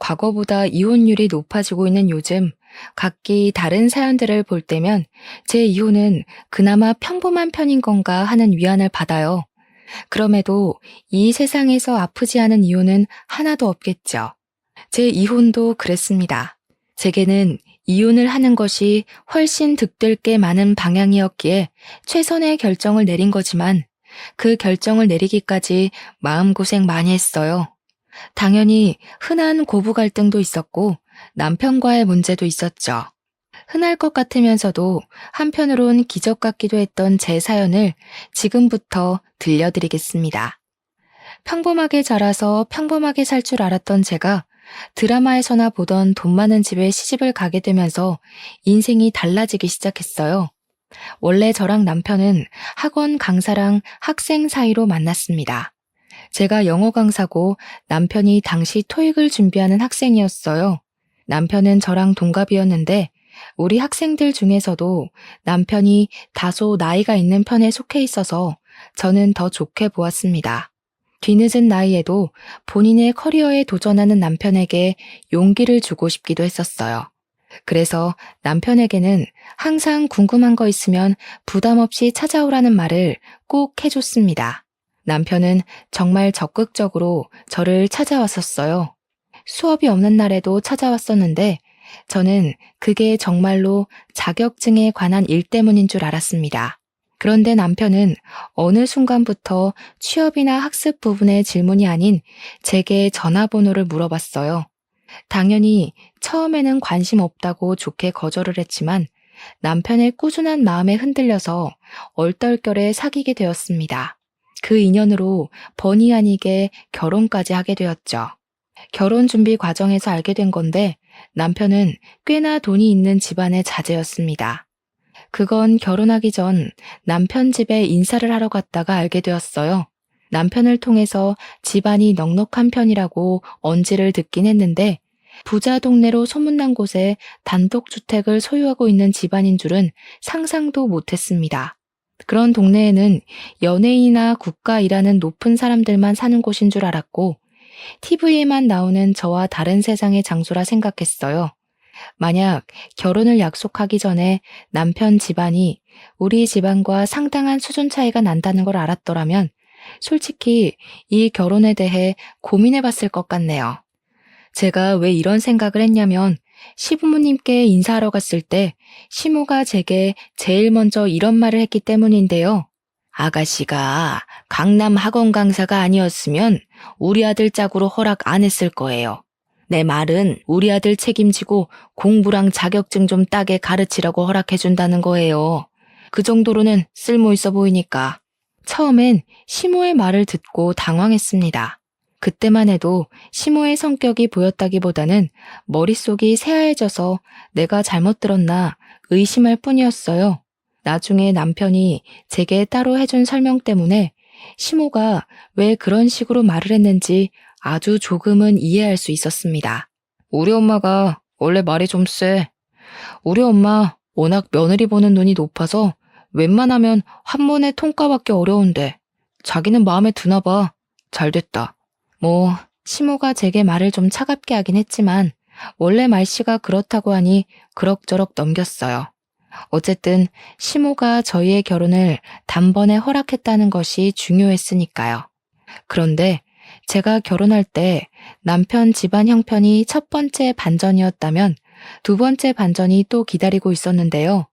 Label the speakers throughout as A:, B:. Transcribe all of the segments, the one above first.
A: 과거보다 이혼율이 높아지고 있는 요즘 각기 다른 사연들을 볼 때면 제 이혼은 그나마 평범한 편인 건가 하는 위안을 받아요. 그럼에도 이 세상에서 아프지 않은 이혼은 하나도 없겠죠. 제 이혼도 그랬습니다. 제게는 이혼을 하는 것이 훨씬 득될 게 많은 방향이었기에 최선의 결정을 내린 거지만 그 결정을 내리기까지 마음고생 많이 했어요. 당연히 흔한 고부 갈등도 있었고 남편과의 문제도 있었죠. 흔할 것 같으면서도 한편으론 기적 같기도 했던 제 사연을 지금부터 들려드리겠습니다. 평범하게 자라서 평범하게 살 줄 알았던 제가 드라마에서나 보던 돈 많은 집에 시집을 가게 되면서 인생이 달라지기 시작했어요. 원래 저랑 남편은 학원 강사랑 학생 사이로 만났습니다. 제가 영어 강사고 남편이 당시 토익을 준비하는 학생이었어요. 남편은 저랑 동갑이었는데 우리 학생들 중에서도 남편이 다소 나이가 있는 편에 속해 있어서 저는 더 좋게 보았습니다. 뒤늦은 나이에도 본인의 커리어에 도전하는 남편에게 용기를 주고 싶기도 했었어요. 그래서 남편에게는 항상 궁금한 거 있으면 부담 없이 찾아오라는 말을 꼭 해줬습니다. 남편은 정말 적극적으로 저를 찾아왔었어요. 수업이 없는 날에도 찾아왔었는데 저는 그게 정말로 자격증에 관한 일 때문인 줄 알았습니다. 그런데 남편은 어느 순간부터 취업이나 학습 부분의 질문이 아닌 제게 전화번호를 물어봤어요. 당연히 처음에는 관심 없다고 좋게 거절을 했지만 남편의 꾸준한 마음에 흔들려서 얼떨결에 사귀게 되었습니다. 그 인연으로 본의 아니게 결혼까지 하게 되었죠. 결혼 준비 과정에서 알게 된 건데 남편은 꽤나 돈이 있는 집안의 자제였습니다. 그건 결혼하기 전 남편 집에 인사를 하러 갔다가 알게 되었어요. 남편을 통해서 집안이 넉넉한 편이라고 언지를 듣긴 했는데 부자 동네로 소문난 곳에 단독주택을 소유하고 있는 집안인 줄은 상상도 못했습니다. 그런 동네에는 연예인이나 국가 일하는 높은 사람들만 사는 곳인 줄 알았고 TV에만 나오는 저와 다른 세상의 장소라 생각했어요. 만약 결혼을 약속하기 전에 남편 집안이 우리 집안과 상당한 수준 차이가 난다는 걸 알았더라면 솔직히 이 결혼에 대해 고민해 봤을 것 같네요. 제가 왜 이런 생각을 했냐면 시부모님께 인사하러 갔을 때 시모가 제게 제일 먼저 이런 말을 했기 때문인데요. 아가씨가 강남 학원 강사가 아니었으면 우리 아들 짝으로 허락 안 했을 거예요. 내 말은 우리 아들 책임지고 공부랑 자격증 좀 따게 가르치라고 허락해준다는 거예요. 그 정도로는 쓸모 있어 보이니까. 처음엔 시모의 말을 듣고 당황했습니다. 그때만 해도 시모의 성격이 보였다기보다는 머릿속이 새하얘져서 내가 잘못 들었나 의심할 뿐이었어요. 나중에 남편이 제게 따로 해준 설명 때문에 시모가 왜 그런 식으로 말을 했는지 아주 조금은 이해할 수 있었습니다. 우리 엄마가 원래 말이 좀 세. 우리 엄마 워낙 며느리 보는 눈이 높아서 웬만하면 한 번에 통과받기 어려운데 자기는 마음에 드나 봐. 잘 됐다. 시모가 제게 말을 좀 차갑게 하긴 했지만 원래 말씨가 그렇다고 하니 그럭저럭 넘겼어요. 어쨌든 시모가 저희의 결혼을 단번에 허락했다는 것이 중요했으니까요. 그런데 제가 결혼할 때 남편 집안 형편이 첫 번째 반전이었다면 두 번째 반전이 또 기다리고 있었는데요.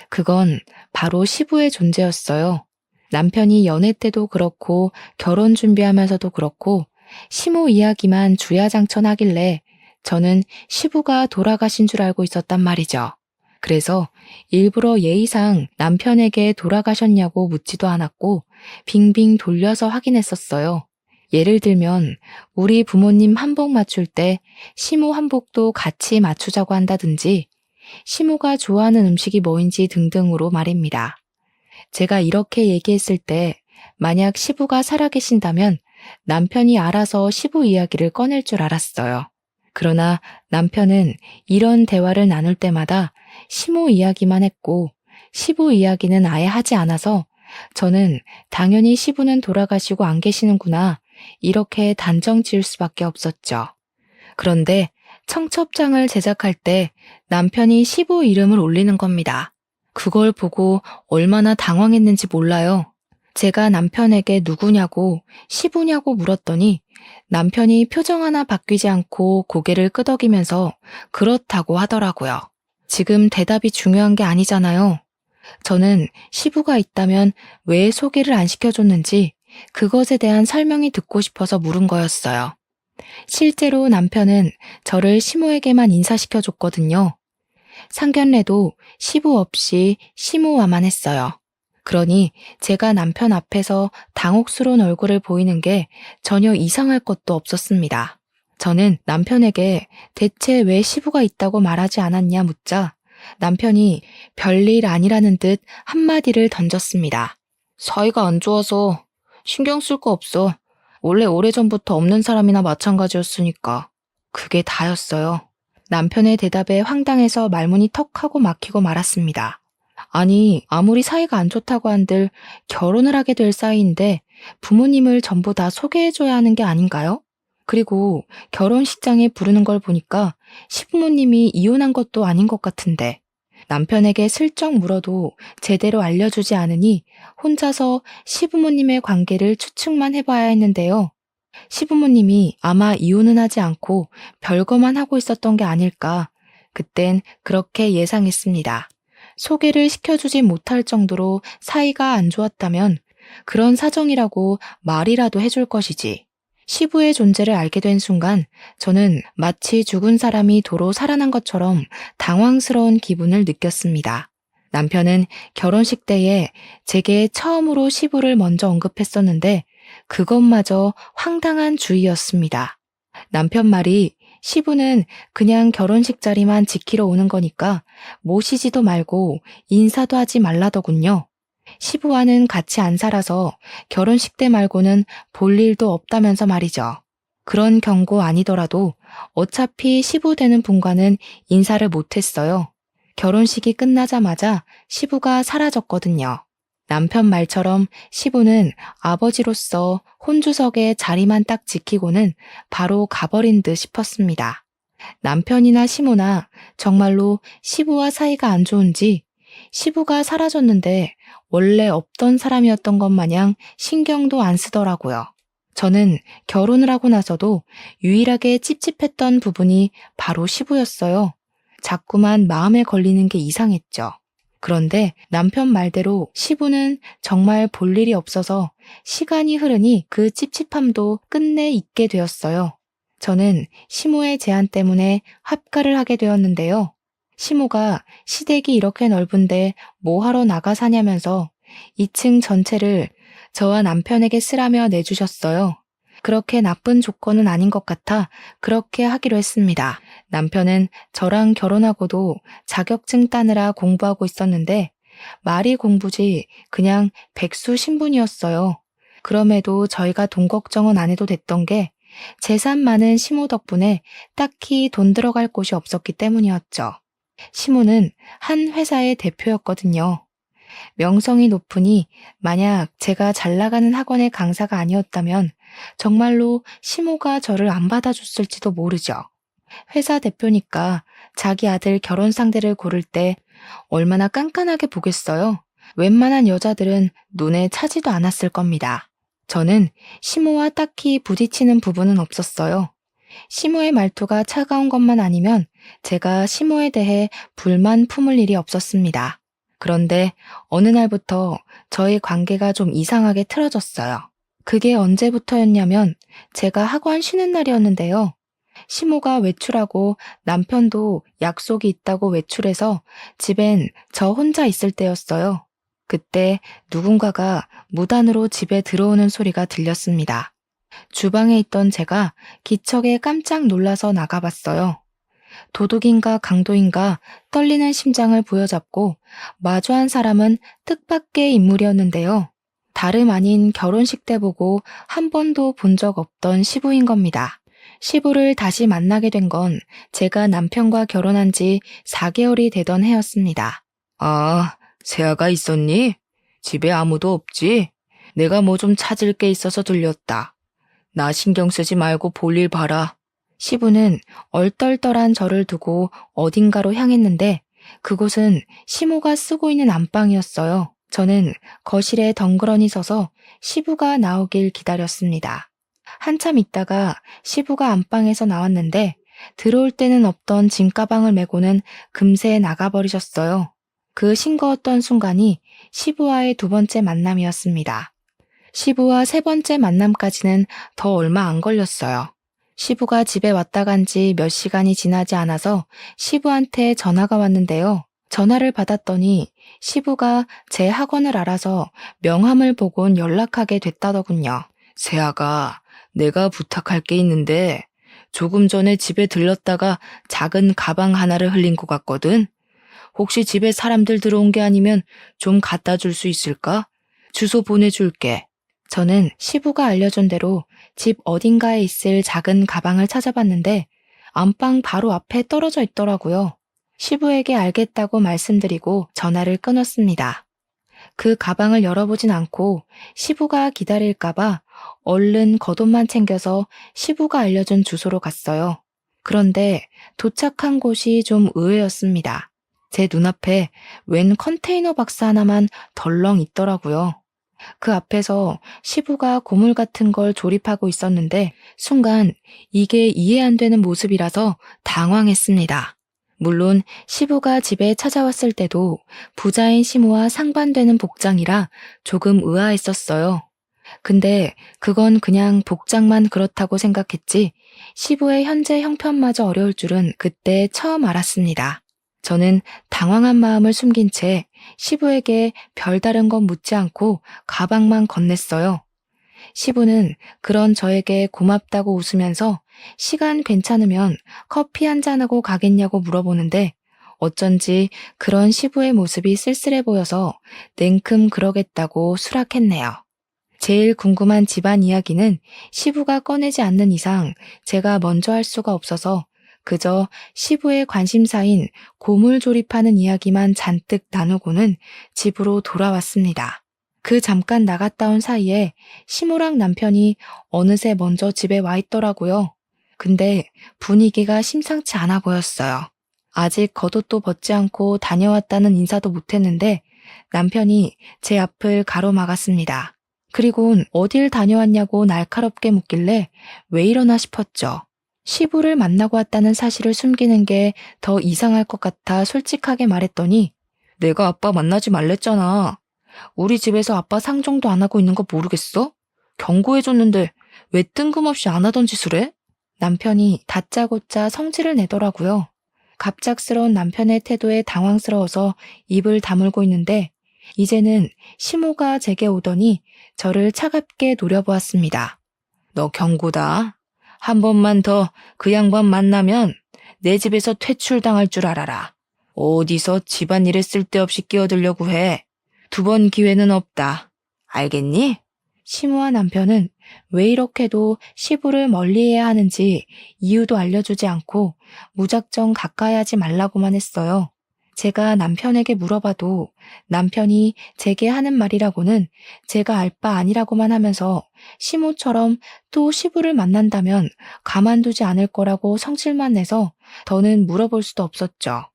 A: 그건 바로 시부의 존재였어요. 남편이 연애 때도 그렇고 결혼 준비하면서도 그렇고 시모 이야기만 주야장천하길래 저는 시부가 돌아가신 줄 알고 있었단 말이죠. 그래서 일부러 예의상 남편에게 돌아가셨냐고 묻지도 않았고 빙빙 돌려서 확인했었어요. 예를 들면 우리 부모님 한복 맞출 때 시모 한복도 같이 맞추자고 한다든지 시모가 좋아하는 음식이 뭐인지 등등으로 말입니다. 제가 이렇게 얘기했을 때 만약 시부가 살아계신다면 남편이 알아서 시부 이야기를 꺼낼 줄 알았어요. 그러나 남편은 이런 대화를 나눌 때마다 시모 이야기만 했고 시부 이야기는 아예 하지 않아서 저는 당연히 시부는 돌아가시고 안 계시는구나 이렇게 단정 지을 수밖에 없었죠. 그런데 청첩장을 제작할 때 남편이 시부 이름을 올리는 겁니다. 그걸 보고 얼마나 당황했는지 몰라요. 제가 남편에게 누구냐고, 시부냐고 물었더니 남편이 표정 하나 바뀌지 않고 고개를 끄덕이면서 그렇다고 하더라고요. 지금 대답이 중요한 게 아니잖아요. 저는 시부가 있다면 왜 소개를 안 시켜줬는지 그것에 대한 설명이 듣고 싶어서 물은 거였어요. 실제로 남편은 저를 시모에게만 인사시켜줬거든요. 상견례도 시부 없이 시모와만 했어요. 그러니 제가 남편 앞에서 당혹스러운 얼굴을 보이는 게 전혀 이상할 것도 없었습니다. 저는 남편에게 대체 왜 시부가 있다고 말하지 않았냐 묻자 남편이 별일 아니라는 듯 한마디를 던졌습니다. 사이가 안 좋아서 신경 쓸 거 없어. 원래 오래전부터 없는 사람이나 마찬가지였으니까. 그게 다였어요. 남편의 대답에 황당해서 말문이 턱 하고 막히고 말았습니다. 아니, 아무리 사이가 안 좋다고 한들 결혼을 하게 될 사이인데 부모님을 전부 다 소개해줘야 하는 게 아닌가요? 그리고 결혼식장에 부르는 걸 보니까 시부모님이 이혼한 것도 아닌 것 같은데 남편에게 슬쩍 물어도 제대로 알려주지 않으니 혼자서 시부모님의 관계를 추측만 해봐야 했는데요. 시부모님이 아마 이혼은 하지 않고 별거만 하고 있었던 게 아닐까. 그땐 그렇게 예상했습니다. 소개를 시켜주지 못할 정도로 사이가 안 좋았다면 그런 사정이라고 말이라도 해줄 것이지. 시부의 존재를 알게 된 순간 저는 마치 죽은 사람이 도로 살아난 것처럼 당황스러운 기분을 느꼈습니다. 남편은 결혼식 때에 제게 처음으로 시부를 먼저 언급했었는데 그것마저 황당한 주의였습니다. 남편 말이 시부는 그냥 결혼식 자리만 지키러 오는 거니까 모시지도 말고 인사도 하지 말라더군요. 시부와는 같이 안 살아서 결혼식 때 말고는 볼 일도 없다면서 말이죠. 그런 경고 아니더라도 어차피 시부 되는 분과는 인사를 못했어요. 결혼식이 끝나자마자 시부가 사라졌거든요. 남편 말처럼 시부는 아버지로서 혼주석에 자리만 딱 지키고는 바로 가버린 듯 싶었습니다. 남편이나 시모나 정말로 시부와 사이가 안 좋은지 시부가 사라졌는데 원래 없던 사람이었던 것 마냥 신경도 안 쓰더라고요. 저는 결혼을 하고 나서도 유일하게 찝찝했던 부분이 바로 시부였어요. 자꾸만 마음에 걸리는 게 이상했죠. 그런데 남편 말대로 시부는 정말 볼 일이 없어서 시간이 흐르니 그 찝찝함도 끝내 잊게 되었어요. 저는 시모의 제안 때문에 합가를 하게 되었는데요. 시모가 시댁이 이렇게 넓은데 뭐하러 나가 사냐면서 2층 전체를 저와 남편에게 쓰라며 내주셨어요. 그렇게 나쁜 조건은 아닌 것 같아 그렇게 하기로 했습니다. 남편은 저랑 결혼하고도 자격증 따느라 공부하고 있었는데 말이 공부지 그냥 백수 신분이었어요. 그럼에도 저희가 돈 걱정은 안 해도 됐던 게 재산 많은 시모 덕분에 딱히 돈 들어갈 곳이 없었기 때문이었죠. 시모는 한 회사의 대표였거든요. 명성이 높으니 만약 제가 잘 나가는 학원의 강사가 아니었다면 정말로 시모가 저를 안 받아줬을지도 모르죠. 회사 대표니까 자기 아들 결혼 상대를 고를 때 얼마나 깐깐하게 보겠어요. 웬만한 여자들은 눈에 차지도 않았을 겁니다. 저는 시모와 딱히 부딪히는 부분은 없었어요. 시모의 말투가 차가운 것만 아니면 제가 시모에 대해 불만 품을 일이 없었습니다. 그런데 어느 날부터 저희 관계가 좀 이상하게 틀어졌어요. 그게 언제부터였냐면 제가 학원 쉬는 날이었는데요. 시모가 외출하고 남편도 약속이 있다고 외출해서 집엔 저 혼자 있을 때였어요. 그때 누군가가 무단으로 집에 들어오는 소리가 들렸습니다. 주방에 있던 제가 기척에 깜짝 놀라서 나가봤어요. 도둑인가 강도인가 떨리는 심장을 부여잡고 마주한 사람은 뜻밖의 인물이었는데요. 다름 아닌 결혼식 때 보고 한 번도 본 적 없던 시부인 겁니다. 시부를 다시 만나게 된 건 제가 남편과 결혼한 지 4개월이 되던 해였습니다. 아, 새아가 있었니? 집에 아무도 없지? 내가 뭐 좀 찾을 게 있어서 들렸다. 나 신경 쓰지 말고 볼일 봐라. 시부는 얼떨떨한 저를 두고 어딘가로 향했는데 그곳은 시모가 쓰고 있는 안방이었어요. 저는 거실에 덩그러니 서서 시부가 나오길 기다렸습니다. 한참 있다가 시부가 안방에서 나왔는데 들어올 때는 없던 짐가방을 메고는 금세 나가버리셨어요. 그 싱거웠던 순간이 시부와의 두 번째 만남이었습니다. 시부와 세 번째 만남까지는 더 얼마 안 걸렸어요. 시부가 집에 왔다 간 지 몇 시간이 지나지 않아서 시부한테 전화가 왔는데요. 전화를 받았더니 시부가 제 학원을 알아서 명함을 보곤 연락하게 됐다더군요. 세아가, 내가 부탁할 게 있는데 조금 전에 집에 들렀다가 작은 가방 하나를 흘린 것 같거든. 혹시 집에 사람들 들어온 게 아니면 좀 갖다 줄 수 있을까? 주소 보내줄게. 저는 시부가 알려준 대로 집 어딘가에 있을 작은 가방을 찾아봤는데 안방 바로 앞에 떨어져 있더라고요. 시부에게 알겠다고 말씀드리고 전화를 끊었습니다. 그 가방을 열어보진 않고 시부가 기다릴까봐 얼른 겉옷만 챙겨서 시부가 알려준 주소로 갔어요. 그런데 도착한 곳이 좀 의외였습니다. 제 눈앞에 웬 컨테이너 박스 하나만 덜렁 있더라고요. 그 앞에서 시부가 고물 같은 걸 조립하고 있었는데 순간 이게 이해 안 되는 모습이라서 당황했습니다. 물론 시부가 집에 찾아왔을 때도 부자인 시모와 상반되는 복장이라 조금 의아했었어요. 근데 그건 그냥 복장만 그렇다고 생각했지 시부의 현재 형편마저 어려울 줄은 그때 처음 알았습니다. 저는 당황한 마음을 숨긴 채 시부에게 별다른 건 묻지 않고 가방만 건넸어요. 시부는 그런 저에게 고맙다고 웃으면서 시간 괜찮으면 커피 한잔하고 가겠냐고 물어보는데 어쩐지 그런 시부의 모습이 쓸쓸해 보여서 냉큼 그러겠다고 수락했네요. 제일 궁금한 집안 이야기는 시부가 꺼내지 않는 이상 제가 먼저 할 수가 없어서 그저 시부의 관심사인 고물 조립하는 이야기만 잔뜩 나누고는 집으로 돌아왔습니다. 그 잠깐 나갔다 온 사이에 시모랑 남편이 어느새 먼저 집에 와 있더라고요. 근데 분위기가 심상치 않아 보였어요. 아직 겉옷도 벗지 않고 다녀왔다는 인사도 못했는데 남편이 제 앞을 가로막았습니다. 그리곤 어딜 다녀왔냐고 날카롭게 묻길래 왜 이러나 싶었죠. 시부를 만나고 왔다는 사실을 숨기는 게 더 이상할 것 같아 솔직하게 말했더니 내가 아빠 만나지 말랬잖아. 우리 집에서 아빠 상종도 안 하고 있는 거 모르겠어? 경고해줬는데 왜 뜬금없이 안 하던 짓을 해? 남편이 다짜고짜 성질을 내더라고요. 갑작스러운 남편의 태도에 당황스러워서 입을 다물고 있는데 이제는 시모가 제게 오더니 저를 차갑게 노려보았습니다. 너 경고다. 한 번만 더 그 양반 만나면 내 집에서 퇴출당할 줄 알아라. 어디서 집안일에 쓸데없이 끼어들려고 해. 두 번 기회는 없다. 알겠니? 시모와 남편은 왜 이렇게도 시부를 멀리해야 하는지 이유도 알려주지 않고 무작정 가까이 하지 말라고만 했어요. 제가 남편에게 물어봐도 남편이 제게 하는 말이라고는 제가 알 바 아니라고만 하면서 시모처럼 또 시부를 만난다면 가만두지 않을 거라고 성질만 내서 더는 물어볼 수도 없었죠.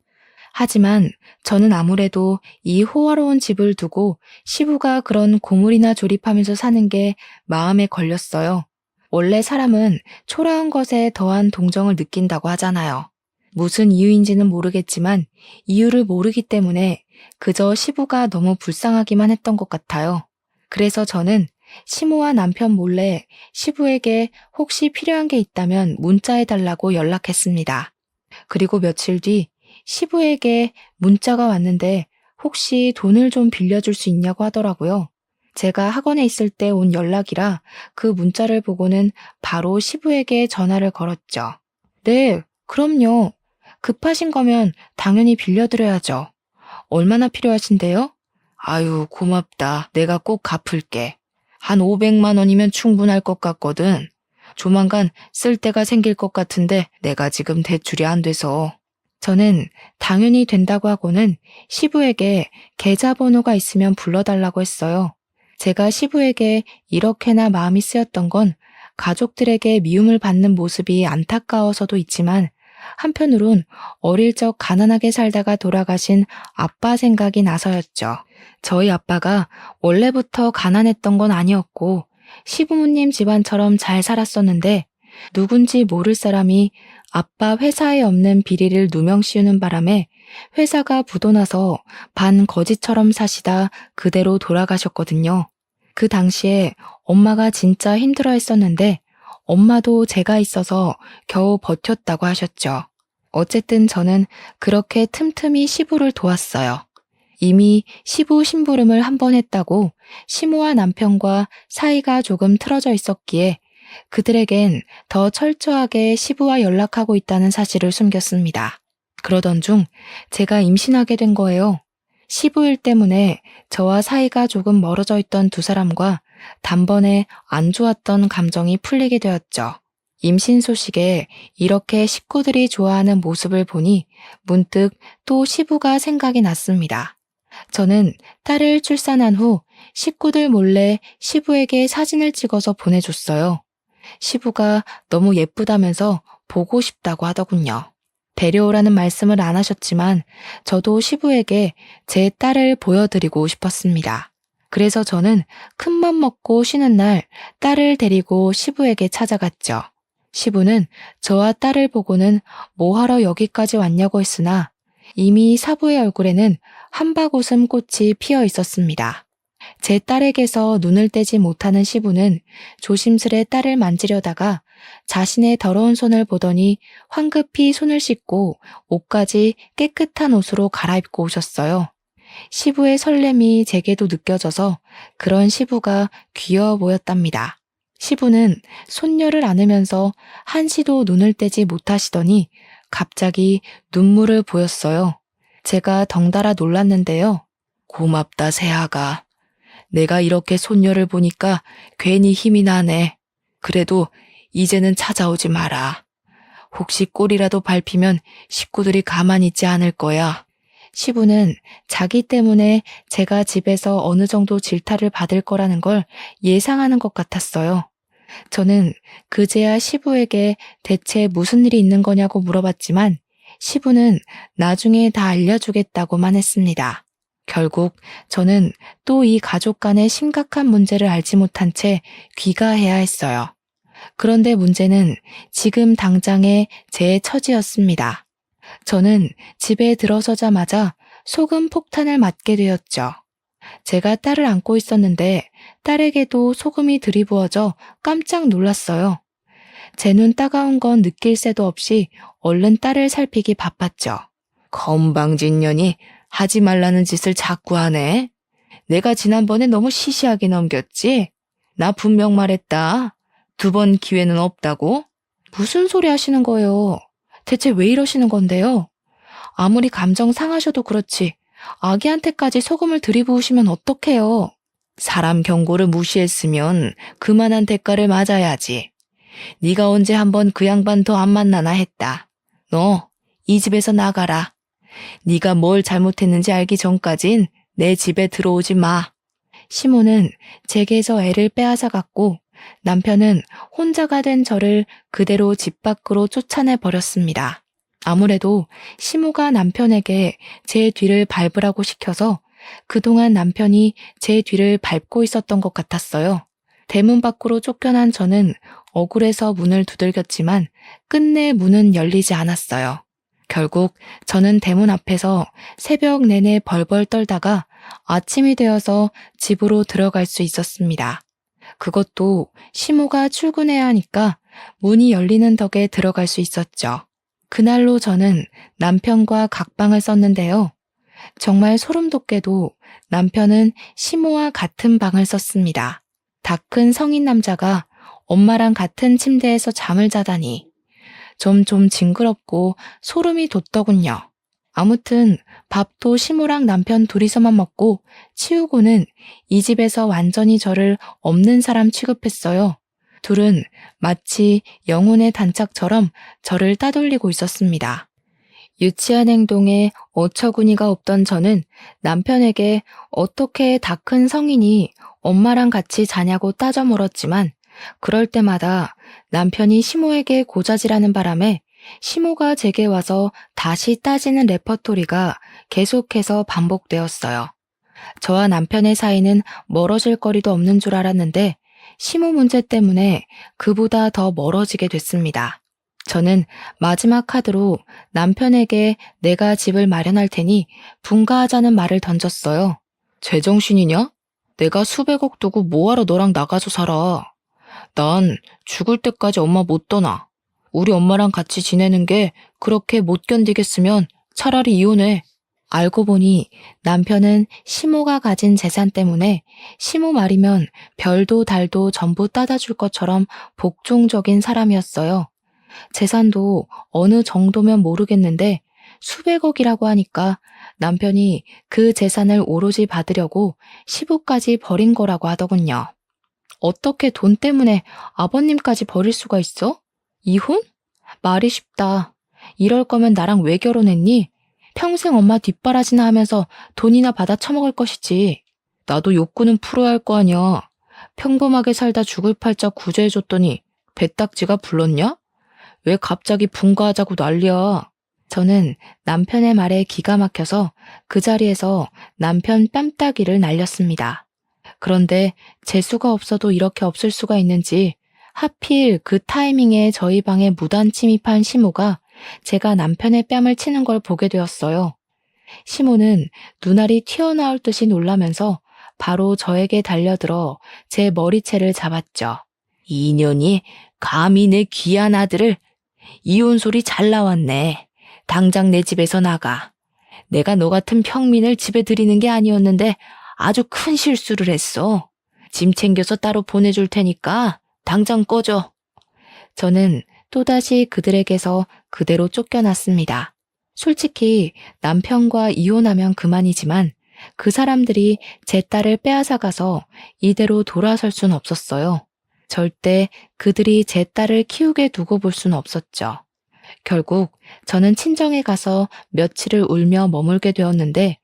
A: 하지만 저는 아무래도 이 호화로운 집을 두고 시부가 그런 고물이나 조립하면서 사는 게 마음에 걸렸어요. 원래 사람은 초라한 것에 더한 동정을 느낀다고 하잖아요. 무슨 이유인지는 모르겠지만 이유를 모르기 때문에 그저 시부가 너무 불쌍하기만 했던 것 같아요. 그래서 저는 시모와 남편 몰래 시부에게 혹시 필요한 게 있다면 문자해달라고 연락했습니다. 그리고 며칠 뒤 시부에게 문자가 왔는데 혹시 돈을 좀 빌려줄 수 있냐고 하더라고요. 제가 학원에 있을 때 온 연락이라 그 문자를 보고는 바로 시부에게 전화를 걸었죠. 네, 그럼요. 급하신 거면 당연히 빌려드려야죠. 얼마나 필요하신데요? 아유, 고맙다. 내가 꼭 갚을게. 한 500만 원이면 충분할 것 같거든. 조만간 쓸 데가 생길 것 같은데 내가 지금 대출이 안 돼서. 저는 당연히 된다고 하고는 시부에게 계좌번호가 있으면 불러달라고 했어요. 제가 시부에게 이렇게나 마음이 쓰였던 건 가족들에게 미움을 받는 모습이 안타까워서도 있지만 한편으론 어릴 적 가난하게 살다가 돌아가신 아빠 생각이 나서였죠. 저희 아빠가 원래부터 가난했던 건 아니었고 시부모님 집안처럼 잘 살았었는데 누군지 모를 사람이 아빠 회사에 없는 비리를 누명 씌우는 바람에 회사가 부도나서 반 거지처럼 사시다 그대로 돌아가셨거든요. 그 당시에 엄마가 진짜 힘들어 했었는데 엄마도 제가 있어서 겨우 버텼다고 하셨죠. 어쨌든 저는 그렇게 틈틈이 시부를 도왔어요. 이미 시부 심부름을 한 번 했다고 시모와 남편과 사이가 조금 틀어져 있었기에 그들에겐 더 철저하게 시부와 연락하고 있다는 사실을 숨겼습니다. 그러던 중 제가 임신하게 된 거예요. 시부일 때문에 저와 사이가 조금 멀어져 있던 두 사람과 단번에 안 좋았던 감정이 풀리게 되었죠. 임신 소식에 이렇게 식구들이 좋아하는 모습을 보니 문득 또 시부가 생각이 났습니다. 저는 딸을 출산한 후 식구들 몰래 시부에게 사진을 찍어서 보내줬어요. 시부가 너무 예쁘다면서 보고 싶다고 하더군요. 데려오라는 말씀을 안 하셨지만 저도 시부에게 제 딸을 보여드리고 싶었습니다. 그래서 저는 큰맘 먹고 쉬는 날 딸을 데리고 시부에게 찾아갔죠. 시부는 저와 딸을 보고는 뭐하러 여기까지 왔냐고 했으나 이미 사부의 얼굴에는 한박웃음 꽃이 피어 있었습니다. 제 딸에게서 눈을 떼지 못하는 시부는 조심스레 딸을 만지려다가 자신의 더러운 손을 보더니 황급히 손을 씻고 옷까지 깨끗한 옷으로 갈아입고 오셨어요. 시부의 설렘이 제게도 느껴져서 그런 시부가 귀여워 보였답니다. 시부는 손녀를 안으면서 한시도 눈을 떼지 못하시더니 갑자기 눈물을 보였어요. 제가 덩달아 놀랐는데요. 고맙다 새아가. 내가 이렇게 손녀를 보니까 괜히 힘이 나네. 그래도 이제는 찾아오지 마라. 혹시 꼴이라도 밟히면 식구들이 가만히 있지 않을 거야. 시부는 자기 때문에 제가 집에서 어느 정도 질타를 받을 거라는 걸 예상하는 것 같았어요. 저는 그제야 시부에게 대체 무슨 일이 있는 거냐고 물어봤지만 시부는 나중에 다 알려주겠다고만 했습니다. 결국 저는 또 이 가족 간의 심각한 문제를 알지 못한 채 귀가해야 했어요. 그런데 문제는 지금 당장의 제 처지였습니다. 저는 집에 들어서자마자 소금 폭탄을 맞게 되었죠. 제가 딸을 안고 있었는데 딸에게도 소금이 들이부어져 깜짝 놀랐어요. 제 눈 따가운 건 느낄 새도 없이 얼른 딸을 살피기 바빴죠. 건방진년이 하지 말라는 짓을 자꾸 하네. 내가 지난번에 너무 시시하게 넘겼지? 나 분명 말했다. 2번 기회는 없다고? 무슨 소리 하시는 거예요? 대체 왜 이러시는 건데요? 아무리 감정 상하셔도 그렇지 아기한테까지 소금을 들이부으시면 어떡해요? 사람 경고를 무시했으면 그만한 대가를 맞아야지. 네가 언제 한번 그 양반 더 안 만나나 했다. 너 이 집에서 나가라. 네가 뭘 잘못했는지 알기 전까진 내 집에 들어오지 마. 시모는 제게서 애를 빼앗아갔고 남편은 혼자가 된 저를 그대로 집 밖으로 쫓아내 버렸습니다. 아무래도 시모가 남편에게 제 뒤를 밟으라고 시켜서 그동안 남편이 제 뒤를 밟고 있었던 것 같았어요. 대문 밖으로 쫓겨난 저는 억울해서 문을 두들겼지만 끝내 문은 열리지 않았어요. 결국 저는 대문 앞에서 새벽 내내 벌벌 떨다가 아침이 되어서 집으로 들어갈 수 있었습니다. 그것도 시모가 출근해야 하니까 문이 열리는 덕에 들어갈 수 있었죠. 그날로 저는 남편과 각방을 썼는데요. 정말 소름 돋게도 남편은 시모와 같은 방을 썼습니다. 다 큰 성인 남자가 엄마랑 같은 침대에서 잠을 자다니 좀 징그럽고 소름이 돋더군요. 아무튼 밥도 시모랑 남편 둘이서만 먹고 치우고는 이 집에서 완전히 저를 없는 사람 취급했어요. 둘은 마치 영혼의 단짝처럼 저를 따돌리고 있었습니다. 유치한 행동에 어처구니가 없던 저는 남편에게 어떻게 다 큰 성인이 엄마랑 같이 자냐고 따져 물었지만 그럴 때마다 남편이 시모에게 고자질하는 바람에 시모가 제게 와서 다시 따지는 레퍼토리가 계속해서 반복되었어요. 저와 남편의 사이는 멀어질 거리도 없는 줄 알았는데 시모 문제 때문에 그보다 더 멀어지게 됐습니다. 저는 마지막 카드로 남편에게 내가 집을 마련할 테니 분가하자는 말을 던졌어요. 제정신이냐? 내가 수백억 두고 뭐하러 너랑 나가서 살아. 난 죽을 때까지 엄마 못 떠나. 우리 엄마랑 같이 지내는 게 그렇게 못 견디겠으면 차라리 이혼해. 알고 보니 남편은 시모가 가진 재산 때문에 시모 말이면 별도 달도 전부 따다 줄 것처럼 복종적인 사람이었어요. 재산도 어느 정도면 모르겠는데 수백억이라고 하니까 남편이 그 재산을 오로지 받으려고 시부까지 버린 거라고 하더군요. 어떻게 돈 때문에 아버님까지 버릴 수가 있어? 이혼? 말이 쉽다. 이럴 거면 나랑 왜 결혼했니? 평생 엄마 뒷바라지나 하면서 돈이나 받아 처먹을 것이지. 나도 욕구는 풀어야 할 거 아니야. 평범하게 살다 죽을 팔자 구제해줬더니 배딱지가 불렀냐? 왜 갑자기 분가하자고 난리야. 저는 남편의 말에 기가 막혀서 그 자리에서 남편 뺨따기를 날렸습니다. 그런데 재수가 없어도 이렇게 없을 수가 있는지 하필 그 타이밍에 저희 방에 무단 침입한 시모가 제가 남편의 뺨을 치는 걸 보게 되었어요. 시모는 눈알이 튀어나올 듯이 놀라면서 바로 저에게 달려들어 제 머리채를 잡았죠. 이년이 감히 내 귀한 아들을. 이혼 소리 잘 나왔네. 당장 내 집에서 나가. 내가 너 같은 평민을 집에 들이는 게 아니었는데 아주 큰 실수를 했어. 짐 챙겨서 따로 보내줄 테니까 당장 꺼져. 저는 또다시 그들에게서 그대로 쫓겨났습니다. 솔직히 남편과 이혼하면 그만이지만 그 사람들이 제 딸을 빼앗아가서 이대로 돌아설 순 없었어요. 절대 그들이 제 딸을 키우게 두고 볼 수는 없었죠. 결국 저는 친정에 가서 며칠을 울며 머물게 되었는데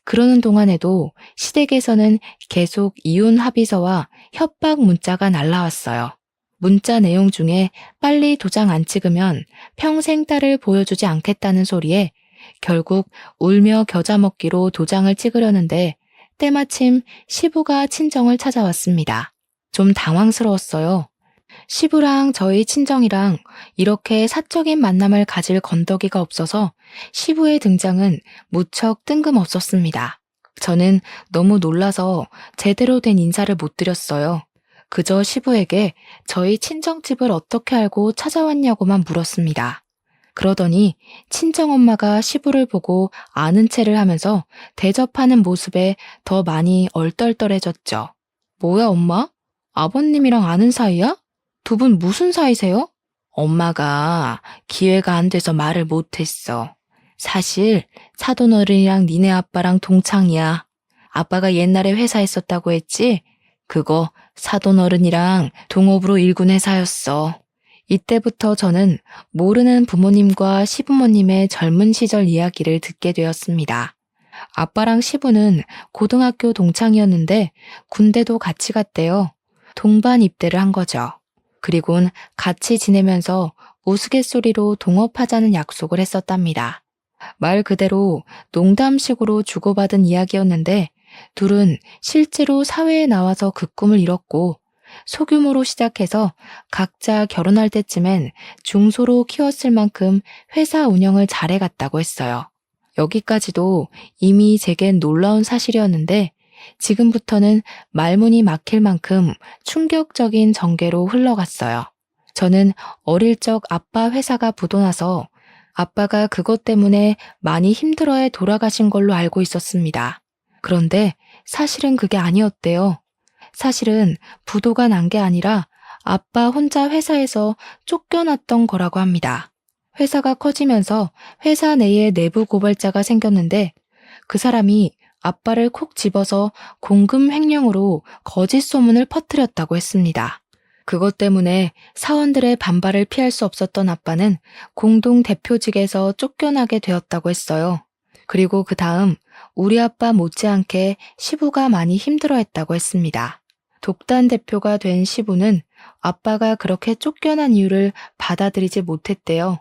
A: 그러는 동안에도 시댁에서는 계속 이혼 합의서와 협박 문자가 날라왔어요. 문자 내용 중에 빨리 도장 안 찍으면 평생 딸을 보여주지 않겠다는 소리에 결국 울며 겨자 먹기로 도장을 찍으려는데 때마침 시부가 친정을 찾아왔습니다. 좀 당황스러웠어요. 시부랑 저희 친정이랑 이렇게 사적인 만남을 가질 건더기가 없어서 시부의 등장은 무척 뜬금없었습니다. 저는 너무 놀라서 제대로 된 인사를 못 드렸어요. 그저 시부에게 저희 친정집을 어떻게 알고 찾아왔냐고만 물었습니다. 그러더니 친정엄마가 시부를 보고 아는 체를 하면서 대접하는 모습에 더 많이 얼떨떨해졌죠. 뭐야 엄마? 아버님이랑 아는 사이야? 두 분 무슨 사이세요? 엄마가 기회가 안 돼서 말을 못했어. 사실 사돈어른이랑 니네 아빠랑 동창이야. 아빠가 옛날에 회사 했었다고 했지? 그거 사돈어른이랑 동업으로 일군 회사였어. 이때부터 저는 모르는 부모님과 시부모님의 젊은 시절 이야기를 듣게 되었습니다. 아빠랑 시부는 고등학교 동창이었는데 군대도 같이 갔대요. 동반 입대를 한 거죠. 그리곤 같이 지내면서 우스갯소리로 동업하자는 약속을 했었답니다. 말 그대로 농담식으로 주고받은 이야기였는데 둘은 실제로 사회에 나와서 그 꿈을 이뤘고 소규모로 시작해서 각자 결혼할 때쯤엔 중소로 키웠을 만큼 회사 운영을 잘해갔다고 했어요. 여기까지도 이미 제겐 놀라운 사실이었는데 지금부터는 말문이 막힐 만큼 충격적인 전개로 흘러갔어요. 저는 어릴 적 아빠 회사가 부도나서 아빠가 그것 때문에 많이 힘들어해 돌아가신 걸로 알고 있었습니다. 그런데 사실은 그게 아니었대요. 사실은 부도가 난 게 아니라 아빠 혼자 회사에서 쫓겨났던 거라고 합니다. 회사가 커지면서 회사 내에 내부 고발자가 생겼는데 그 사람이 아빠를 콕 집어서 공금 횡령으로 거짓 소문을 퍼뜨렸다고 했습니다. 그것 때문에 사원들의 반발을 피할 수 없었던 아빠는 공동 대표직에서 쫓겨나게 되었다고 했어요. 그리고 그 다음 우리 아빠 못지않게 시부가 많이 힘들어했다고 했습니다. 독단 대표가 된 시부는 아빠가 그렇게 쫓겨난 이유를 받아들이지 못했대요.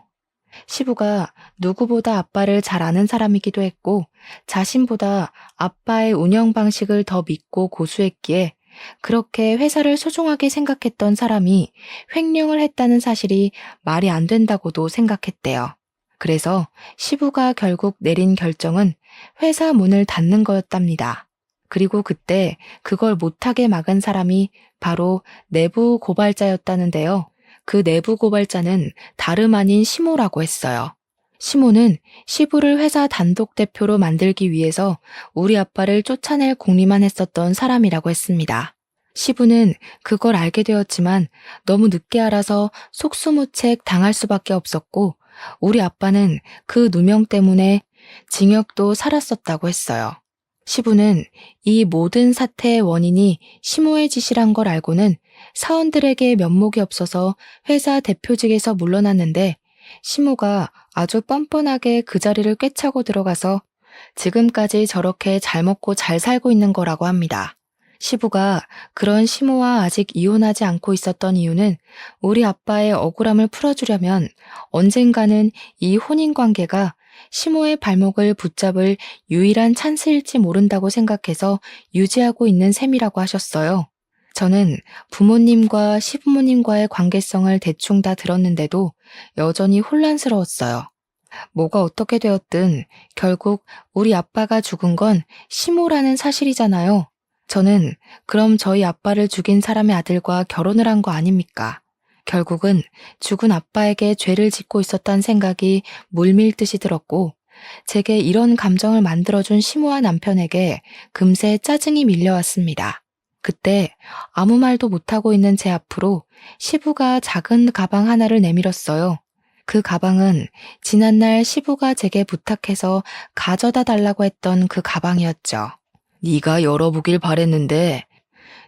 A: 시부가 누구보다 아빠를 잘 아는 사람이기도 했고 자신보다 아빠의 운영 방식을 더 믿고 고수했기에 그렇게 회사를 소중하게 생각했던 사람이 횡령을 했다는 사실이 말이 안 된다고도 생각했대요. 그래서 시부가 결국 내린 결정은 회사 문을 닫는 거였답니다. 그리고 그때 그걸 못하게 막은 사람이 바로 내부 고발자였다는데요. 그 내부 고발자는 다름 아닌 시모라고 했어요. 시모는 시부를 회사 단독 대표로 만들기 위해서 우리 아빠를 쫓아낼 궁리만 했었던 사람이라고 했습니다. 시부는 그걸 알게 되었지만 너무 늦게 알아서 속수무책 당할 수밖에 없었고 우리 아빠는 그 누명 때문에 징역도 살았었다고 했어요. 시부는 이 모든 사태의 원인이 시모의 짓이란 걸 알고는 사원들에게 면목이 없어서 회사 대표직에서 물러났는데 시모가 아주 뻔뻔하게 그 자리를 꿰차고 들어가서 지금까지 저렇게 잘 먹고 잘 살고 있는 거라고 합니다. 시부가 그런 시모와 아직 이혼하지 않고 있었던 이유는 우리 아빠의 억울함을 풀어주려면 언젠가는 이 혼인관계가 시모의 발목을 붙잡을 유일한 찬스일지 모른다고 생각해서 유지하고 있는 셈이라고 하셨어요. 저는 부모님과 시부모님과의 관계성을 대충 다 들었는데도 여전히 혼란스러웠어요. 뭐가 어떻게 되었든 결국 우리 아빠가 죽은 건 시모라는 사실이잖아요. 저는 그럼 저희 아빠를 죽인 사람의 아들과 결혼을 한 거 아닙니까? 결국은 죽은 아빠에게 죄를 짓고 있었다는 생각이 물밀듯이 들었고 제게 이런 감정을 만들어준 시모와 남편에게 금세 짜증이 밀려왔습니다. 그때 아무 말도 못하고 있는 제 앞으로 시부가 작은 가방 하나를 내밀었어요. 그 가방은 지난날 시부가 제게 부탁해서 가져다 달라고 했던 그 가방이었죠. 네가 열어보길 바랬는데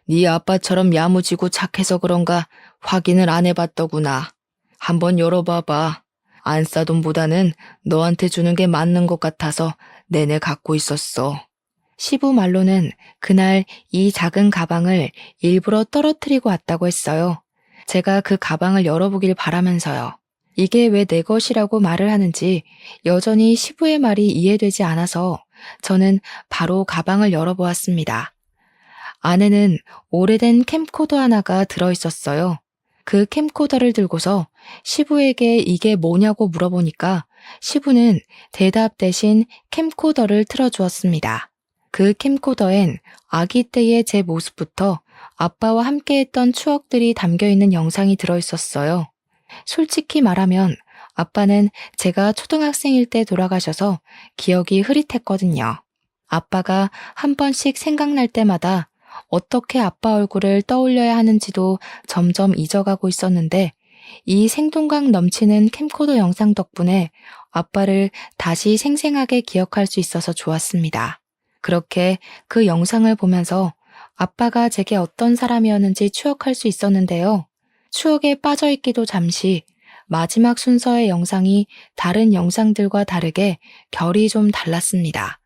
A: 네 아빠처럼 야무지고 착해서 그런가 확인을 안 해봤더구나. 한번 열어봐봐. 안 싸돈보다는 너한테 주는 게 맞는 것 같아서 내내 갖고 있었어. 시부 말로는 그날 이 작은 가방을 일부러 떨어뜨리고 왔다고 했어요. 제가 그 가방을 열어보길 바라면서요. 이게 왜 내 것이라고 말을 하는지 여전히 시부의 말이 이해되지 않아서 저는 바로 가방을 열어보았습니다. 안에는 오래된 캠코더 하나가 들어있었어요. 그 캠코더를 들고서 시부에게 이게 뭐냐고 물어보니까 시부는 대답 대신 캠코더를 틀어주었습니다. 그 캠코더엔 아기 때의 제 모습부터 아빠와 함께했던 추억들이 담겨있는 영상이 들어있었어요. 솔직히 말하면 아빠는 제가 초등학생일 때 돌아가셔서 기억이 흐릿했거든요. 아빠가 한 번씩 생각날 때마다 어떻게 아빠 얼굴을 떠올려야 하는지도 점점 잊어가고 있었는데 이 생동감 넘치는 캠코더 영상 덕분에 아빠를 다시 생생하게 기억할 수 있어서 좋았습니다. 그렇게 그 영상을 보면서 아빠가 제게 어떤 사람이었는지 추억할 수 있었는데요. 추억에 빠져있기도 잠시 마지막 순서의 영상이 다른 영상들과 다르게 결이 좀 달랐습니다.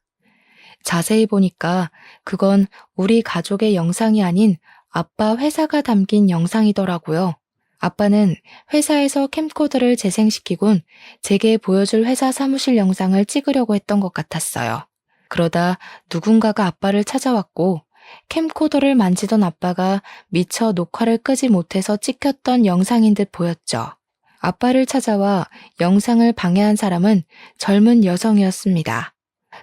A: 자세히 보니까 그건 우리 가족의 영상이 아닌 아빠 회사가 담긴 영상이더라고요. 아빠는 회사에서 캠코더를 재생시키곤 제게 보여줄 회사 사무실 영상을 찍으려고 했던 것 같았어요. 그러다 누군가가 아빠를 찾아왔고 캠코더를 만지던 아빠가 미처 녹화를 끄지 못해서 찍혔던 영상인 듯 보였죠. 아빠를 찾아와 영상을 방해한 사람은 젊은 여성이었습니다.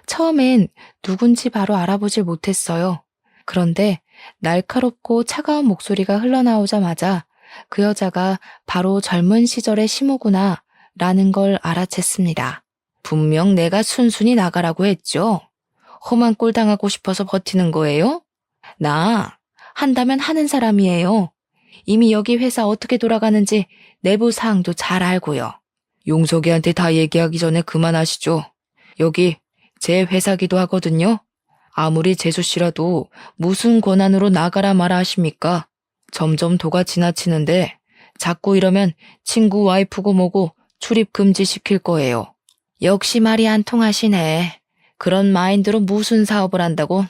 A: 처음엔 누군지 바로 알아보질 못했어요. 그런데 날카롭고 차가운 목소리가 흘러나오자마자 그 여자가 바로 젊은 시절의 시모구나 라는 걸 알아챘습니다. 분명 내가 순순히 나가라고 했죠. 험한 꼴 당하고 싶어서 버티는 거예요? 나 한다면 하는 사람이에요. 이미 여기 회사 어떻게 돌아가는지 내부 사항도 잘 알고요. 용석이한테 다 얘기하기 전에 그만하시죠. 여기 제 회사기도 하거든요. 아무리 재수 씨라도 무슨 권한으로 나가라 마라 하십니까? 점점 도가 지나치는데 자꾸 이러면 친구 와이프고 뭐고 출입 금지 시킬 거예요. 역시 말이 안 통하시네. 그런 마인드로 무슨 사업을 한다고?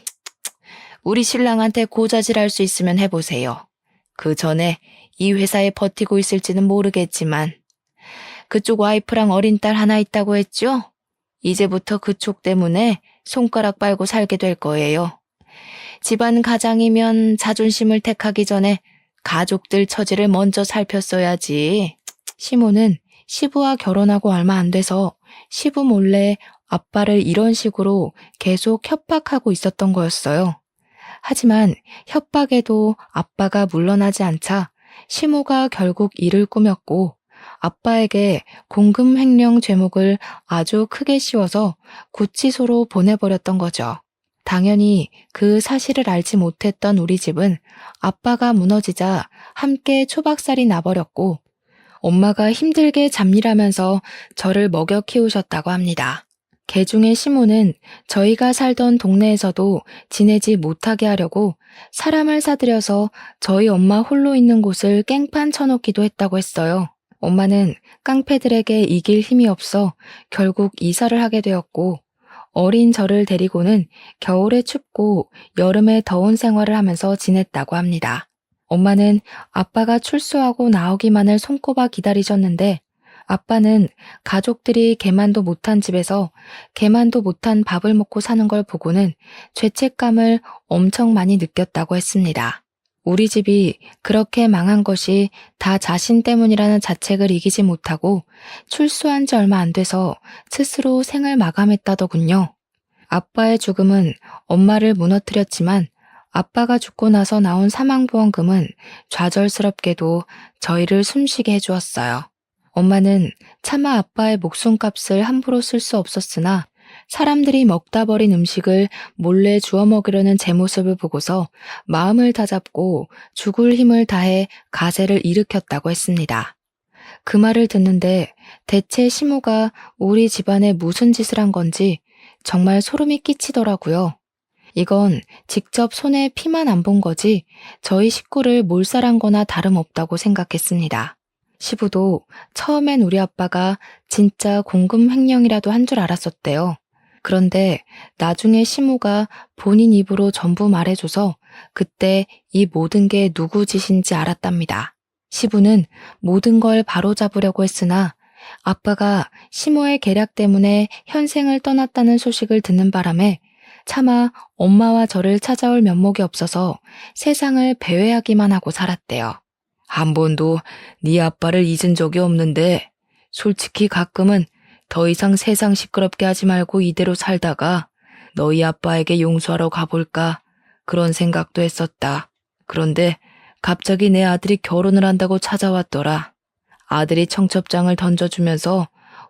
A: 우리 신랑한테 고자질할 수 있으면 해보세요. 그 전에 이 회사에 버티고 있을지는 모르겠지만 그쪽 와이프랑 어린 딸 하나 있다고 했죠? 이제부터 그쪽 때문에 손가락 빨고 살게 될 거예요. 집안 가장이면 자존심을 택하기 전에 가족들 처지를 먼저 살폈어야지. 시모는 시부와 결혼하고 얼마 안 돼서 시부 몰래 아빠를 이런 식으로 계속 협박하고 있었던 거였어요. 하지만 협박에도 아빠가 물러나지 않자 시모가 결국 일을 꾸몄고 아빠에게 공금 횡령 죄목을 아주 크게 씌워서 구치소로 보내버렸던 거죠. 당연히 그 사실을 알지 못했던 우리 집은 아빠가 무너지자 함께 초박살이 나버렸고 엄마가 힘들게 잡일하면서 저를 먹여 키우셨다고 합니다. 개중의 시모는 저희가 살던 동네에서도 지내지 못하게 하려고 사람을 사들여서 저희 엄마 홀로 있는 곳을 깽판 쳐놓기도 했다고 했어요. 엄마는 깡패들에게 이길 힘이 없어 결국 이사를 하게 되었고 어린 저를 데리고는 겨울에 춥고 여름에 더운 생활을 하면서 지냈다고 합니다. 엄마는 아빠가 출소하고 나오기만을 손꼽아 기다리셨는데 아빠는 가족들이 개만도 못한 집에서 개만도 못한 밥을 먹고 사는 걸 보고는 죄책감을 엄청 많이 느꼈다고 했습니다. 우리 집이 그렇게 망한 것이 다 자신 때문이라는 자책을 이기지 못하고 출소한 지 얼마 안 돼서 스스로 생을 마감했다더군요. 아빠의 죽음은 엄마를 무너뜨렸지만 아빠가 죽고 나서 나온 사망보험금은 좌절스럽게도 저희를 숨쉬게 해주었어요. 엄마는 차마 아빠의 목숨값을 함부로 쓸 수 없었으나 사람들이 먹다 버린 음식을 몰래 주워 먹으려는 제 모습을 보고서 마음을 다잡고 죽을 힘을 다해 가세를 일으켰다고 했습니다. 그 말을 듣는데 대체 시모가 우리 집안에 무슨 짓을 한 건지 정말 소름이 끼치더라고요. 이건 직접 손에 피만 안 본 거지 저희 식구를 몰살한 거나 다름없다고 생각했습니다. 시부도 처음엔 우리 아빠가 진짜 공금 횡령이라도 한 줄 알았었대요. 그런데 나중에 시모가 본인 입으로 전부 말해줘서 그때 이 모든 게 누구 짓인지 알았답니다. 시부는 모든 걸 바로잡으려고 했으나 아빠가 시모의 계략 때문에 현생을 떠났다는 소식을 듣는 바람에 차마 엄마와 저를 찾아올 면목이 없어서 세상을 배회하기만 하고 살았대요. 한 번도 네 아빠를 잊은 적이 없는데 솔직히 가끔은 더 이상 세상 시끄럽게 하지 말고 이대로 살다가 너희 아빠에게 용서하러 가볼까 그런 생각도 했었다. 그런데 갑자기 내 아들이 결혼을 한다고 찾아왔더라. 아들이 청첩장을 던져주면서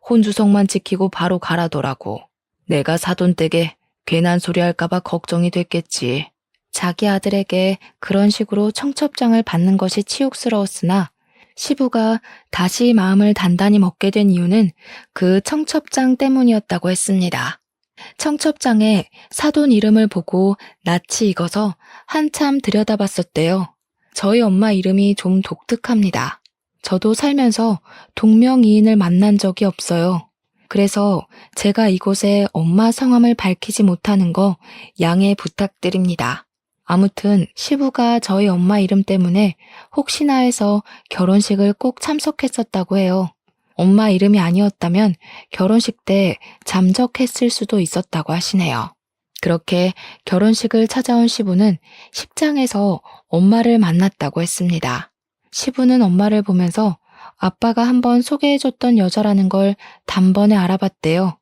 A: 혼주석만 지키고 바로 가라더라고. 내가 사돈댁에 괜한 소리 할까봐 걱정이 됐겠지. 자기 아들에게 그런 식으로 청첩장을 받는 것이 치욕스러웠으나 시부가 다시 마음을 단단히 먹게 된 이유는 그 청첩장 때문이었다고 했습니다. 청첩장에 사돈 이름을 보고 낯이 익어서 한참 들여다봤었대요. 저희 엄마 이름이 좀 독특합니다. 저도 살면서 동명이인을 만난 적이 없어요. 그래서 제가 이곳에 엄마 성함을 밝히지 못하는 거 양해 부탁드립니다. 아무튼 시부가 저희 엄마 이름 때문에 혹시나 해서 결혼식을 꼭 참석했었다고 해요. 엄마 이름이 아니었다면 결혼식 때 잠적했을 수도 있었다고 하시네요. 그렇게 결혼식을 찾아온 시부는 식장에서 엄마를 만났다고 했습니다. 시부는 엄마를 보면서 아빠가 한번 소개해줬던 여자라는 걸 단번에 알아봤대요.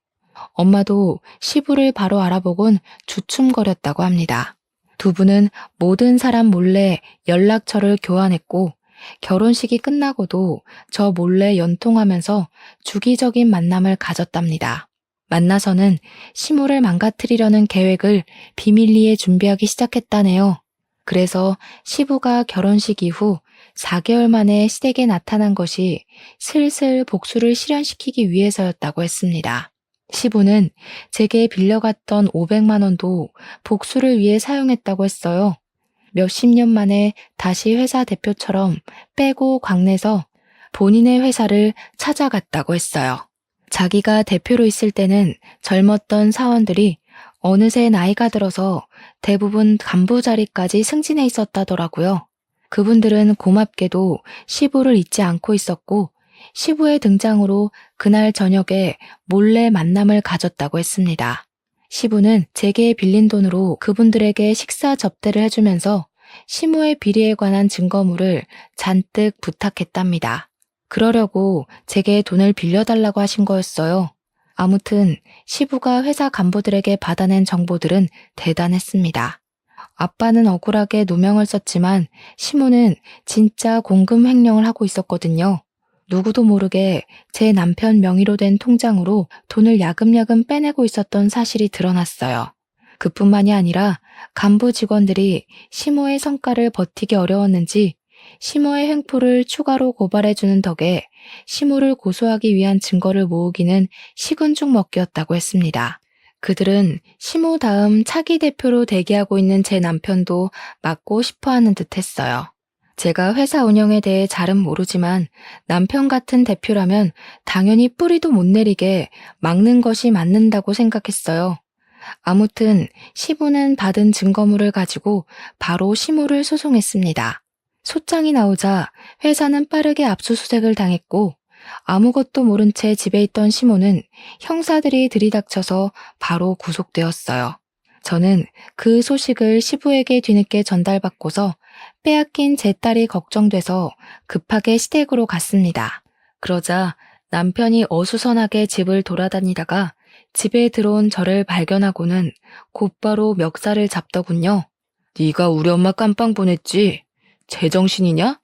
A: 엄마도 시부를 바로 알아보곤 주춤거렸다고 합니다. 두 분은 모든 사람 몰래 연락처를 교환했고 결혼식이 끝나고도 저 몰래 연통하면서 주기적인 만남을 가졌답니다. 만나서는 시모를 망가뜨리려는 계획을 비밀리에 준비하기 시작했다네요. 그래서 시부가 결혼식 이후 4개월 만에 시댁에 나타난 것이 슬슬 복수를 실현시키기 위해서였다고 했습니다. 시부는 제게 빌려갔던 500만 원도 복수를 위해 사용했다고 했어요. 몇십 년 만에 다시 회사 대표처럼 빼고 광내서 본인의 회사를 찾아갔다고 했어요. 자기가 대표로 있을 때는 젊었던 사원들이 어느새 나이가 들어서 대부분 간부 자리까지 승진해 있었다더라고요. 그분들은 고맙게도 시부를 잊지 않고 있었고 시부의 등장으로 그날 저녁에 몰래 만남을 가졌다고 했습니다. 시부는 제게 빌린 돈으로 그분들에게 식사 접대를 해주면서 시모의 비리에 관한 증거물을 잔뜩 부탁했답니다. 그러려고 제게 돈을 빌려달라고 하신 거였어요. 아무튼 시부가 회사 간부들에게 받아낸 정보들은 대단했습니다. 아빠는 억울하게 누명을 썼지만 시모는 진짜 공금 횡령을 하고 있었거든요. 누구도 모르게 제 남편 명의로 된 통장으로 돈을 야금야금 빼내고 있었던 사실이 드러났어요. 그뿐만이 아니라 간부 직원들이 시모의 성과를 버티기 어려웠는지 시모의 횡포를 추가로 고발해주는 덕에 시모를 고소하기 위한 증거를 모으기는 식은 죽 먹기였다고 했습니다. 그들은 시모 다음 차기 대표로 대기하고 있는 제 남편도 맡고 싶어하는 듯 했어요. 제가 회사 운영에 대해 잘은 모르지만 남편 같은 대표라면 당연히 뿌리도 못 내리게 막는 것이 맞는다고 생각했어요. 아무튼 시부는 받은 증거물을 가지고 바로 시모를 소송했습니다. 소장이 나오자 회사는 빠르게 압수수색을 당했고 아무것도 모른 채 집에 있던 시모는 형사들이 들이닥쳐서 바로 구속되었어요. 저는 그 소식을 시부에게 뒤늦게 전달받고서 빼앗긴 제 딸이 걱정돼서 급하게 시댁으로 갔습니다. 그러자 남편이 어수선하게 집을 돌아다니다가 집에 들어온 저를 발견하고는 곧바로 멱살을 잡더군요. 네가 우리 엄마 깜빵 보냈지? 제정신이냐?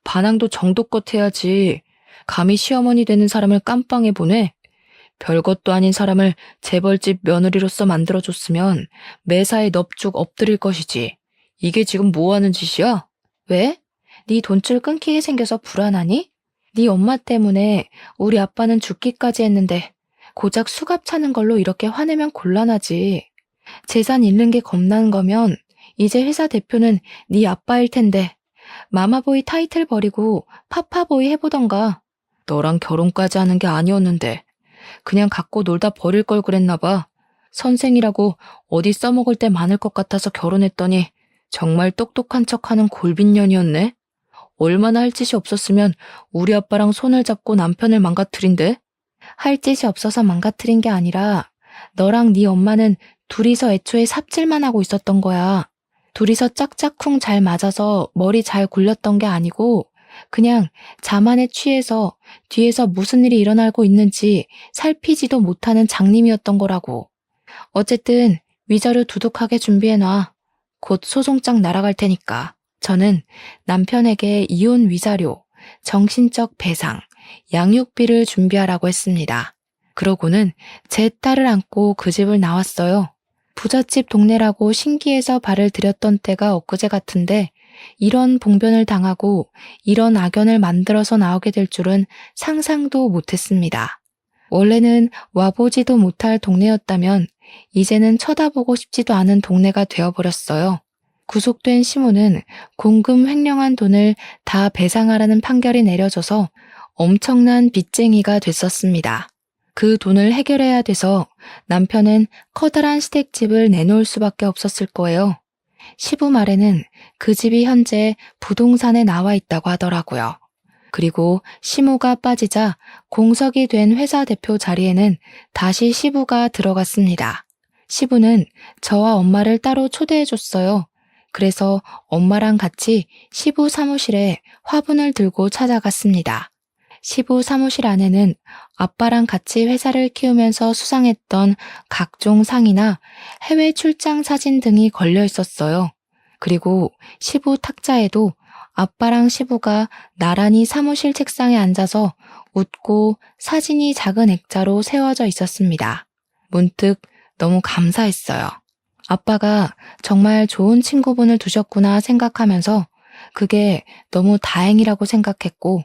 A: 반항도 정도껏 해야지. 감히 시어머니 되는 사람을 깜빵에 보내? 별것도 아닌 사람을 재벌집 며느리로서 만들어줬으면 매사에 넙죽 엎드릴 것이지. 이게 지금 뭐 하는 짓이야? 왜? 네 돈줄 끊기게 생겨서 불안하니? 네 엄마 때문에 우리 아빠는 죽기까지 했는데 고작 수갑 차는 걸로 이렇게 화내면 곤란하지. 재산 잃는 게 겁나는 거면 이제 회사 대표는 네 아빠일 텐데 마마보이 타이틀 버리고 파파보이 해보던가. 너랑 결혼까지 하는 게 아니었는데 그냥 갖고 놀다 버릴 걸 그랬나 봐. 선생이라고 어디 써먹을 때 많을 것 같아서 결혼했더니 정말 똑똑한 척하는 골빈년이었네. 얼마나 할 짓이 없었으면 우리 아빠랑 손을 잡고 남편을 망가뜨린대. 할 짓이 없어서 망가뜨린 게 아니라 너랑 네 엄마는 둘이서 애초에 삽질만 하고 있었던 거야. 둘이서 짝짝쿵 잘 맞아서 머리 잘 굴렸던 게 아니고 그냥 자만에 취해서 뒤에서 무슨 일이 일어나고 있는지 살피지도 못하는 장님이었던 거라고. 어쨌든 위자료 두둑하게 준비해놔. 곧 소송장 날아갈 테니까. 저는 남편에게 이혼 위자료, 정신적 배상, 양육비를 준비하라고 했습니다. 그러고는 제 딸을 안고 그 집을 나왔어요. 부잣집 동네라고 신기해서 발을 들였던 때가 엊그제 같은데 이런 봉변을 당하고 이런 악연을 만들어서 나오게 될 줄은 상상도 못했습니다. 원래는 와보지도 못할 동네였다면 이제는 쳐다보고 싶지도 않은 동네가 되어버렸어요. 구속된 시모는 공금 횡령한 돈을 다 배상하라는 판결이 내려져서 엄청난 빚쟁이가 됐었습니다. 그 돈을 해결해야 돼서 남편은 커다란 시댁집을 내놓을 수밖에 없었을 거예요. 시부 말에는 그 집이 현재 부동산에 나와 있다고 하더라고요. 그리고 시모가 빠지자 공석이 된 회사 대표 자리에는 다시 시부가 들어갔습니다. 시부는 저와 엄마를 따로 초대해줬어요. 그래서 엄마랑 같이 시부 사무실에 화분을 들고 찾아갔습니다. 시부 사무실 안에는 아빠랑 같이 회사를 키우면서 수상했던 각종 상이나 해외 출장 사진 등이 걸려 있었어요. 그리고 시부 탁자에도 아빠랑 시부가 나란히 사무실 책상에 앉아서 웃고 사진이 작은 액자로 세워져 있었습니다. 문득 너무 감사했어요. 아빠가 정말 좋은 친구분을 두셨구나 생각하면서 그게 너무 다행이라고 생각했고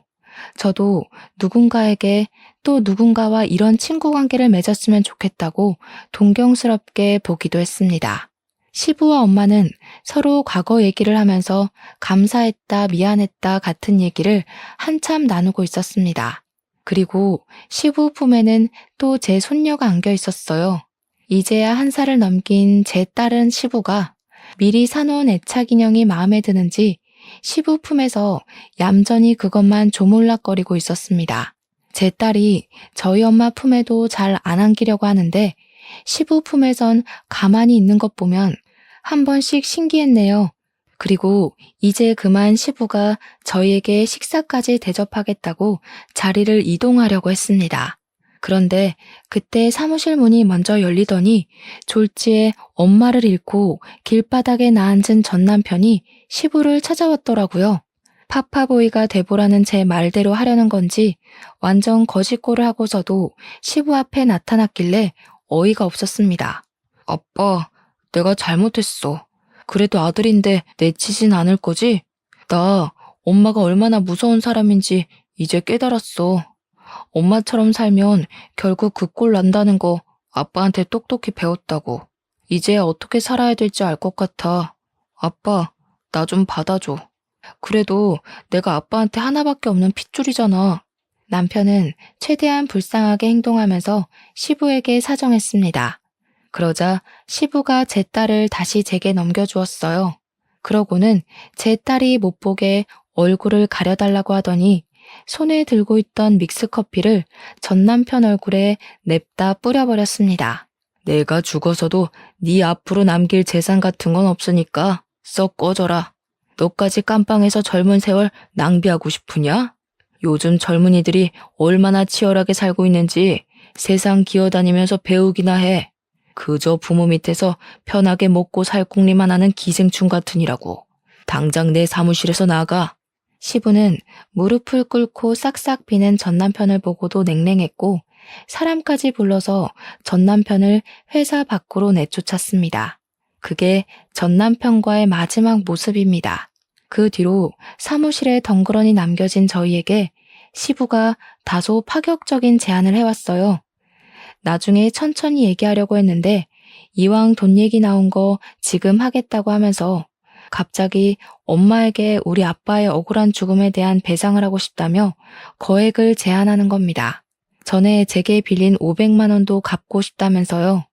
A: 저도 누군가에게 또 누군가와 이런 친구 관계를 맺었으면 좋겠다고 동경스럽게 보기도 했습니다. 시부와 엄마는 서로 과거 얘기를 하면서 감사했다, 미안했다 같은 얘기를 한참 나누고 있었습니다. 그리고 시부 품에는 또 제 손녀가 안겨 있었어요. 이제야 1살을 넘긴 제 딸은 시부가 미리 사놓은 애착 인형이 마음에 드는지 시부 품에서 얌전히 그것만 조물락거리고 있었습니다. 제 딸이 저희 엄마 품에도 잘 안 안기려고 하는데 시부 품에선 가만히 있는 것 보면 한 번씩 신기했네요. 그리고 이제 그만 시부가 저희에게 식사까지 대접하겠다고 자리를 이동하려고 했습니다. 그런데 그때 사무실 문이 먼저 열리더니 졸지에 엄마를 잃고 길바닥에 나앉은 전 남편이 시부를 찾아왔더라고요. 파파보이가 돼보라는 제 말대로 하려는 건지 완전 거짓골을 하고서도 시부 앞에 나타났길래 어이가 없었습니다. 아빠, 내가 잘못했어. 그래도 아들인데 내치진 않을 거지? 나 엄마가 얼마나 무서운 사람인지 이제 깨달았어. 엄마처럼 살면 결국 그 꼴 난다는 거 아빠한테 똑똑히 배웠다고. 이제 어떻게 살아야 될지 알 것 같아. 아빠, 나 좀 받아줘. 그래도 내가 아빠한테 하나밖에 없는 핏줄이잖아. 남편은 최대한 불쌍하게 행동하면서 시부에게 사정했습니다. 그러자 시부가 제 딸을 다시 제게 넘겨주었어요. 그러고는 제 딸이 못 보게 얼굴을 가려달라고 하더니 손에 들고 있던 믹스커피를 전 남편 얼굴에 냅다 뿌려버렸습니다. 내가 죽어서도 네 앞으로 남길 재산 같은 건 없으니까 썩 꺼져라. 너까지 깜빵에서 젊은 세월 낭비하고 싶으냐? 요즘 젊은이들이 얼마나 치열하게 살고 있는지 세상 기어다니면서 배우기나 해. 그저 부모 밑에서 편하게 먹고 살 궁리만 하는 기생충 같으니라고. 당장 내 사무실에서 나가. 시부는 무릎을 꿇고 싹싹 비는 전 남편을 보고도 냉랭했고 사람까지 불러서 전 남편을 회사 밖으로 내쫓았습니다. 그게 전 남편과의 마지막 모습입니다. 그 뒤로 사무실에 덩그러니 남겨진 저희에게 시부가 다소 파격적인 제안을 해왔어요. 나중에 천천히 얘기하려고 했는데 이왕 돈 얘기 나온 거 지금 하겠다고 하면서 갑자기 엄마에게 우리 아빠의 억울한 죽음에 대한 배상을 하고 싶다며 거액을 제안하는 겁니다. 전에 제게 빌린 500만 원도 갚고 싶다면서요.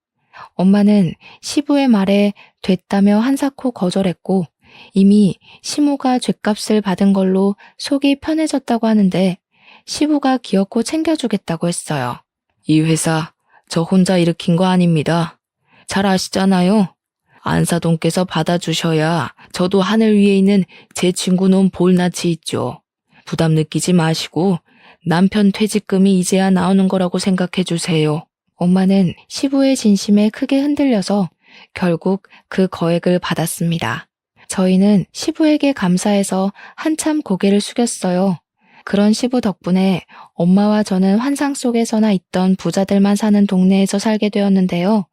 A: 엄마는 시부의 말에 됐다며 한사코 거절했고 이미 시모가 죗값을 받은 걸로 속이 편해졌다고 하는데 시부가 기어코 챙겨주겠다고 했어요. 이 회사 저 혼자 일으킨 거 아닙니다. 잘 아시잖아요. 안사돈께서 받아주셔야 저도 하늘 위에 있는 제 친구 놈 볼낯이 있죠. 부담 느끼지 마시고 남편 퇴직금이 이제야 나오는 거라고 생각해 주세요. 엄마는 시부의 진심에 크게 흔들려서 결국 그 거액을 받았습니다. 저희는 시부에게 감사해서 한참 고개를 숙였어요. 그런 시부 덕분에 엄마와 저는 환상 속에서나 있던 부자들만 사는 동네에서 살게 되었는데요.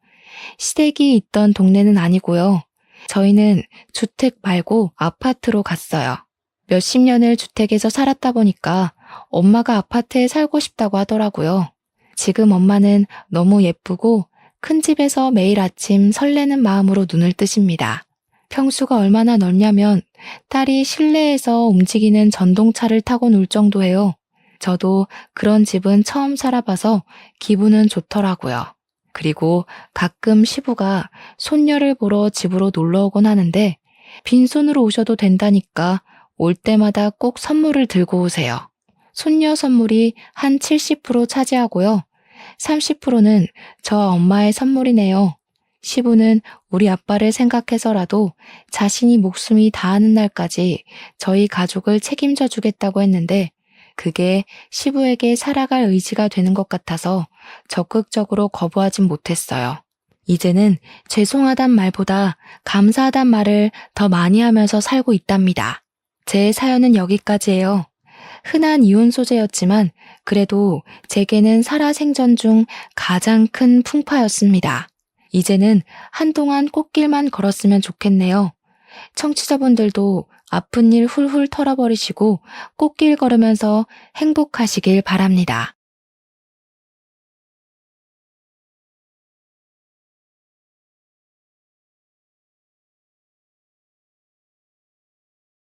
A: 시댁이 있던 동네는 아니고요. 저희는 주택 말고 아파트로 갔어요. 몇십 년을 주택에서 살았다 보니까 엄마가 아파트에 살고 싶다고 하더라고요. 지금 엄마는 너무 예쁘고 큰 집에서 매일 아침 설레는 마음으로 눈을 뜨십니다. 평수가 얼마나 넓냐면 딸이 실내에서 움직이는 전동차를 타고 놀 정도예요. 저도 그런 집은 처음 살아봐서 기분은 좋더라고요. 그리고 가끔 시부가 손녀를 보러 집으로 놀러 오곤 하는데 빈손으로 오셔도 된다니까 올 때마다 꼭 선물을 들고 오세요. 손녀 선물이 한 70% 차지하고요. 30%는 저 엄마의 선물이네요. 시부는 우리 아빠를 생각해서라도 자신이 목숨이 다하는 날까지 저희 가족을 책임져 주겠다고 했는데 그게 시부에게 살아갈 의지가 되는 것 같아서 적극적으로 거부하진 못했어요. 이제는 죄송하단 말보다 감사하단 말을 더 많이 하면서 살고 있답니다. 제 사연은 여기까지예요. 흔한 이혼 소재였지만 그래도 제게는 살아생전 중 가장 큰 풍파였습니다. 이제는 한동안 꽃길만 걸었으면 좋겠네요. 청취자분들도 아픈 일 훌훌 털어버리시고 꽃길 걸으면서 행복하시길 바랍니다.